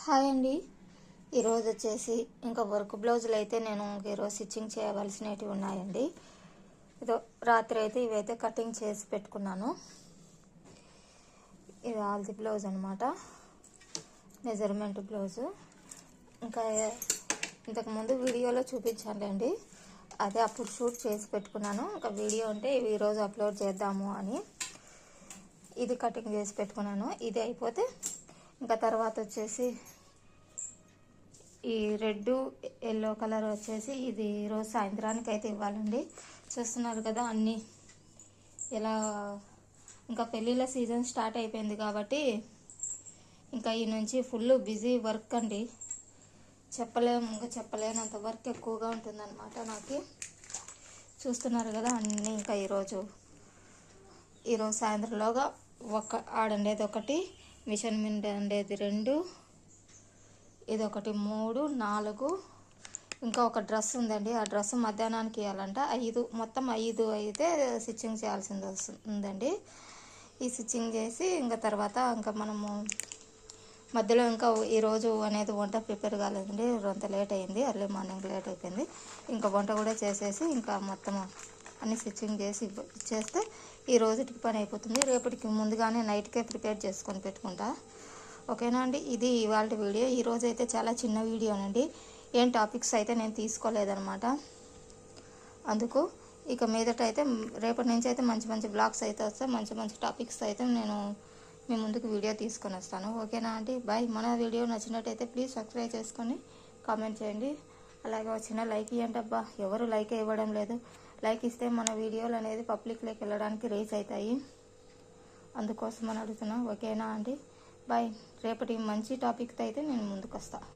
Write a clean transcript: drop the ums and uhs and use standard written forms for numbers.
Hi అండి. ఈరోజు వచ్చేసి ఇంకా వర్క్ బ్లౌజులు అయితే నేను ఈరోజు స్టిచ్చింగ్ చేయవలసినవి ఉన్నాయండి. ఇదో రాత్రి అయితే ఇవైతే కటింగ్ చేసి పెట్టుకున్నాను. ఇది ఆల్ది బ్లౌజ్ అనమాట, మెజర్మెంట్ బ్లౌజు. ఇంకా ఇంతకుముందు వీడియోలో చూపించాలండి, అదే అప్పుడు షూట్ చేసి పెట్టుకున్నాను. ఇంకా వీడియో అంటే ఈరోజు అప్లోడ్ చేద్దాము అని ఇది కటింగ్ చేసి పెట్టుకున్నాను. ఇది అయిపోతే ఇంకా తర్వాత వచ్చేసి ఈ రెడ్ ఎల్లో కలర్ వచ్చేసి ఇది ఈరోజు సాయంత్రానికి అయితే ఇవ్వాలండి. చూస్తున్నారు కదా అన్నీ ఇలా. ఇంకా పెళ్ళిళ్ళ సీజన్ స్టార్ట్ అయిపోయింది కాబట్టి ఇంకా ఈ నుంచి ఫుల్ బిజీ వర్క్ అండి. ఇంకా చెప్పలేనంత వర్క్ ఎక్కువగా ఉంటుందన్నమాట నాకు. చూస్తున్నారు కదా అన్నీ. ఇంకా ఈరోజు సాయంత్రంలోగా ఆడండేది ఒకటి, మిషన్ మీద అండేది 2, ఇదొకటి 3, 4, ఇంకా ఒక డ్రెస్ ఉందండి. ఆ డ్రెస్ మధ్యాహ్నానికి ఇవ్వాలంట. 5 మొత్తం 5 అయితే స్టిచ్చింగ్ చేయాల్సింది ఉందండి. ఈ స్టిచ్చింగ్ చేసి ఇంకా తర్వాత ఇంకా మనము మధ్యలో ఇంకా ఈరోజు అనేది వంట ప్రిపేర్ కాలేదండి. అంత లేట్ అయింది, అర్లీ మార్నింగ్ లేట్ అయిపోయింది. ఇంకా వంట కూడా చేసేసి ఇంకా మొత్తం అన్ని స్టిచ్చింగ్ చేసి ఇచ్చేస్తే ఈ రోజుకి పని అయిపోతుంది. రేపటికి ముందుగానే నైట్కే ప్రిపేర్ చేసుకొని పెట్టుకుంటా. ఓకేనా అండి. ఇది ఇవాళ వీడియో. ఈరోజు అయితే చాలా చిన్న వీడియోనండి, ఏం టాపిక్స్ అయితే నేను తీసుకోలేదనమాట. అందుకు ఇక మీదట అయితే రేపటి నుంచి అయితే మంచి మంచి బ్లాగ్స్ అయితే వస్తాయి, మంచి మంచి టాపిక్స్ అయితే నేను మీ ముందుకు వీడియో తీసుకొని వస్తాను. ఓకేనా అండి. బాయ్. మన వీడియో నచ్చినట్టయితే ప్లీజ్ సబ్స్క్రైబ్ చేసుకొని కామెంట్ చేయండి. అలాగే వచ్చిన లైక్ ఇవ్వండి. అబ్బా ఎవరు లైక్ ఇవ్వడం లేదు. లైక్ ఇస్తే మన వీడియోలు అనేది పబ్లిక్లోకి వెళ్ళడానికి రీచ్ అవుతాయి, అందుకోసం అని అడుగుతున్నా. ఓకేనా అండి. బాయ్. రేపటి మంచి టాపిక్తో అయితే నేను ముందుకు వస్తాను.